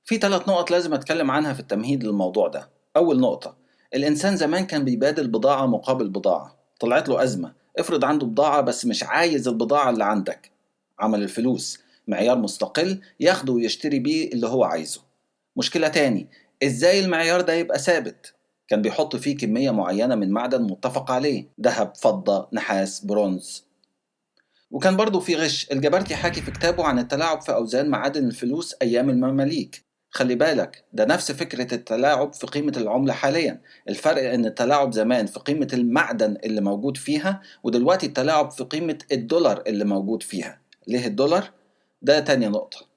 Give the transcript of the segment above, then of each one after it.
في 3 نقط لازم أتكلم عنها في التمهيد للموضوع ده. أول نقطة، الإنسان زمان كان بيبادل بضاعة مقابل بضاعة، طلعت له أزمة. افرض عنده بضاعة بس مش عايز البضاعة اللي عندك، عمل الفلوس معيار مستقل ياخده ويشتري بيه اللي هو عايزه. مشكلة تاني، إزاي المعيار ده يبقى ثابت؟ كان بيحط فيه كمية معينة من معدن متفق عليه، ذهب، فضة، نحاس، برونز. وكان برضه في غش. الجبرتي حكي في كتابه عن التلاعب في أوزان معادن الفلوس أيام المماليك. خلي بالك، ده نفس فكرة التلاعب في قيمة العملة حاليا. الفرق إن التلاعب زمان في قيمة المعدن اللي موجود فيها، ودلوقتي التلاعب في قيمة الدولار اللي موجود فيها. ليه الدولار؟ ده تاني نقطة.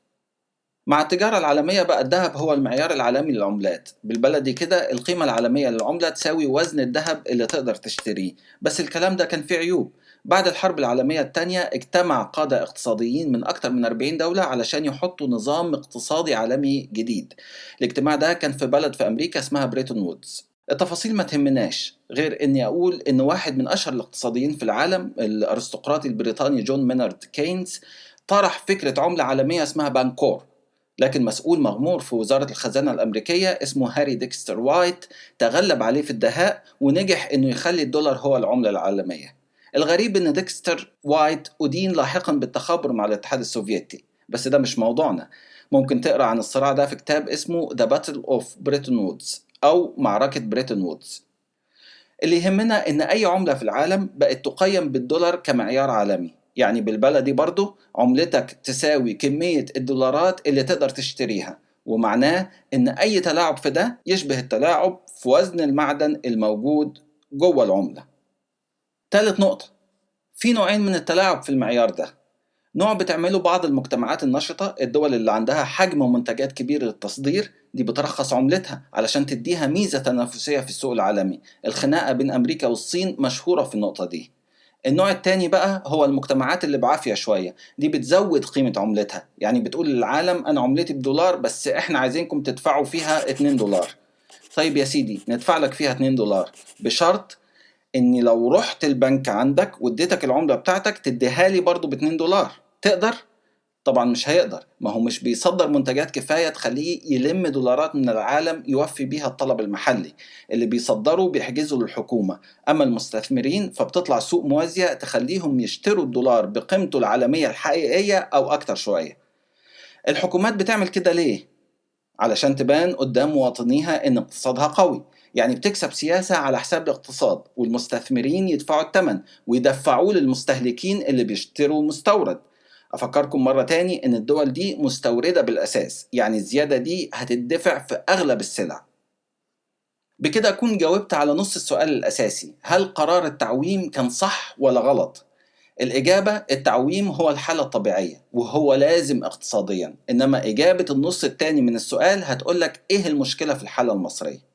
مع التجارة العالمية بقى الذهب هو المعيار العالمي للعملات. بالبلدي كده القيمة العالمية للعملة تساوي وزن الذهب اللي تقدر تشتريه. بس الكلام ده كان فيه عيوب. بعد الحرب العالمية التانية اجتمع قادة اقتصاديين من أكتر من 40 دولة علشان يحطوا نظام اقتصادي عالمي جديد. الاجتماع ده كان في بلد في أمريكا اسمها بريتون وودز. التفاصيل ما تهمناش غير اني اقول ان واحد من اشهر الاقتصاديين في العالم، الارستقراطي البريطاني جون مينارد كينز، طرح فكرة عملة عالمية اسمها بانكور. لكن مسؤول مغمور في وزارة الخزانة الأمريكية اسمه هاري ديكستر وايت تغلب عليه في الدهاء ونجح إنه يخلي الدولار هو العملة العالمية. الغريب إن ديكستر وايت أدين لاحقا بالتخابر مع الاتحاد السوفيتي، بس ده مش موضوعنا. ممكن تقرأ عن الصراع ده في كتاب اسمه The Battle of Bretton Woods أو معركة بريتون وودز. اللي يهمنا إن أي عملة في العالم بقت تقيم بالدولار كمعيار عالمي. يعني بالبلدي برضو عملتك تساوي كمية الدولارات اللي تقدر تشتريها، ومعناه إن أي تلاعب في ده يشبه التلاعب في وزن المعدن الموجود جوه العملة. تالت نقطة، في نوعين من التلاعب في المعيار ده. نوع بتعمله بعض المجتمعات النشطة، الدول اللي عندها حجم ومنتجات كبير للتصدير، دي بترخص عملتها علشان تديها ميزة تنافسية في السوق العالمي. الخناقة بين أمريكا والصين مشهورة في النقطة دي. النوع التاني بقى هو المجتمعات اللي بعافية شوية، دي بتزود قيمة عملتها، يعني بتقول للعالم أنا عملتي بدولار بس إحنا عايزينكم تدفعوا فيها 2 دولار. طيب يا سيدي ندفع لك فيها 2 دولار بشرط إني لو رحت البنك عندك واديتك العملة بتاعتك تديها لي برضو ب2 دولار. تقدر؟ طبعا مش هيقدر، ما هو مش بيصدر منتجات كفاية تخليه يلم دولارات من العالم يوفي بيها الطلب المحلي. اللي بيصدروا بيحجزوا للحكومة، أما المستثمرين فبتطلع سوق موازية تخليهم يشتروا الدولار بقيمته العالمية الحقيقية أو أكتر شوية. الحكومات بتعمل كده ليه؟ علشان تبان قدام مواطنيها إن اقتصادها قوي. يعني بتكسب سياسة على حساب الاقتصاد، والمستثمرين يدفعوا الثمن ويدفعوه للمستهلكين اللي بيشتروا مستورد. أفكركم مرة تاني إن الدول دي مستوردة بالأساس، يعني الزيادة دي هتدفع في أغلب السلع. بكده أكون جاوبت على نص السؤال الأساسي، هل قرار التعويم كان صح ولا غلط؟ الإجابة التعويم هو الحالة الطبيعية وهو لازم اقتصاديا، إنما إجابة النص التاني من السؤال هتقولك إيه المشكلة في الحالة المصرية.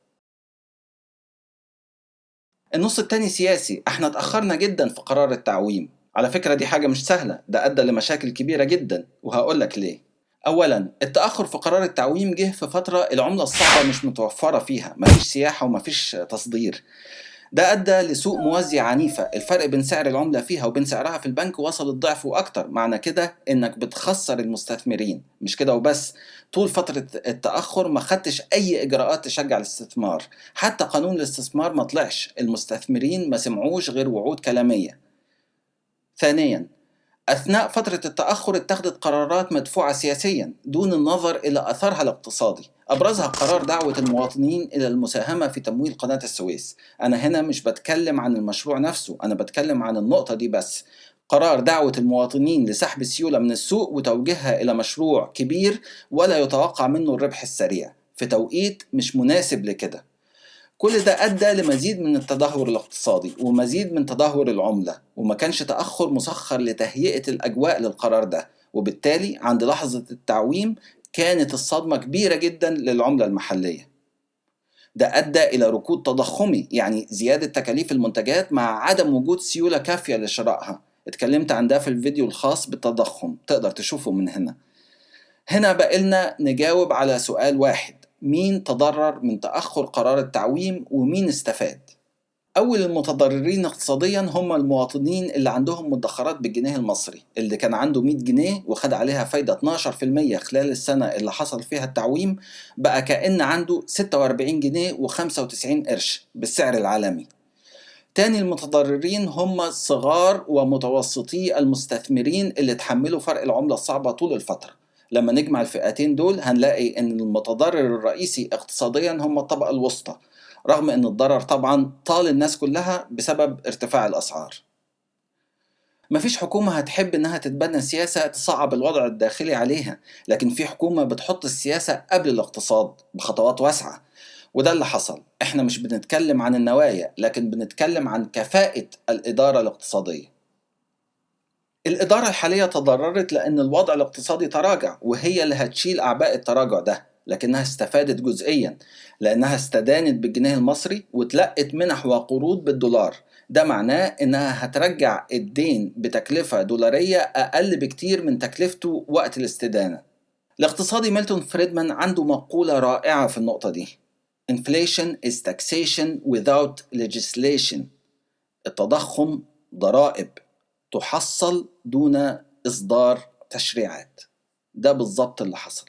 النص التاني سياسي، احنا اتأخرنا جدا في قرار التعويم. على فكرة دي حاجة مش سهلة، ده أدى لمشاكل كبيرة جدا وهقولك ليه. أولا التأخر في قرار التعويم جه في فترة العملة الصعبة مش متوفرة فيها، مفيش سياحة ومفيش تصدير. ده أدى لسوق موازية عنيفة، الفرق بين سعر العملة فيها وبين سعرها في البنك وصل الضعف وأكتر. معنى كده إنك بتخسر المستثمرين. مش كده وبس، طول فترة التأخر ما خدتش أي إجراءات تشجع الاستثمار. حتى قانون الاستثمار ما طلعش، المستثمرين ما سمعوش غير وعود كلامية. ثانيا، أثناء فترة التأخر اتخذت قرارات مدفوعة سياسيا دون النظر إلى أثرها الاقتصادي. أبرزها قرار دعوة المواطنين إلى المساهمة في تمويل قناة السويس. أنا هنا مش بتكلم عن المشروع نفسه، أنا بتكلم عن النقطة دي بس. قرار دعوة المواطنين لسحب السيولة من السوق وتوجيهها إلى مشروع كبير ولا يتوقع منه الربح السريع في توقيت مش مناسب لكده. كل ده أدى لمزيد من التدهور الاقتصادي ومزيد من تدهور العملة، وما كانش تأخر مسخر لتهيئة الأجواء للقرار ده. وبالتالي عند لحظة التعويم كانت الصدمة كبيرة جدا للعملة المحلية. ده أدى إلى ركود تضخمي، يعني زيادة تكاليف المنتجات مع عدم وجود سيولة كافية لشرائها. اتكلمت عن ده في الفيديو الخاص بالتضخم، تقدر تشوفه من هنا. هنا بقلنا نجاوب على سؤال واحد، مين تضرر من تأخر قرار التعويم ومين استفاد؟ أول المتضررين اقتصاديا هم المواطنين اللي عندهم مدخرات بالجنيه المصري، اللي كان عنده 100 جنيه وخد عليها فايدة 12% خلال السنة اللي حصل فيها التعويم، بقى كأن عنده 46 جنيه و95 قرش بالسعر العالمي. تاني المتضررين هم صغار ومتوسطي المستثمرين اللي تحملوا فرق العملة الصعبة طول الفترة. لما نجمع الفئتين دول هنلاقي ان المتضرر الرئيسي اقتصاديا هم الطبقة الوسطى، رغم ان الضرر طبعا طال الناس كلها بسبب ارتفاع الاسعار. مفيش حكومة هتحب انها تتبنى سياسة تصعب الوضع الداخلي عليها، لكن في حكومة بتحط السياسة قبل الاقتصاد بخطوات واسعة، وده اللي حصل. احنا مش بنتكلم عن النوايا، لكن بنتكلم عن كفاءة الإدارة الاقتصادية. الإدارة الحالية تضررت لأن الوضع الاقتصادي تراجع، وهي اللي هتشيل أعباء التراجع ده، لكنها استفادت جزئيا لأنها استدانت بالجنيه المصري وتلقت منح وقروض بالدولار. ده معناه إنها هترجع الدين بتكلفة دولارية أقل بكتير من تكلفته وقت الاستدانة. الاقتصادي ميلتون فريدمان عنده مقولة رائعة في النقطة دي: Inflation is taxation without legislation. التضخم ضرائب تحصل دون إصدار تشريعات. ده بالضبط اللي حصل.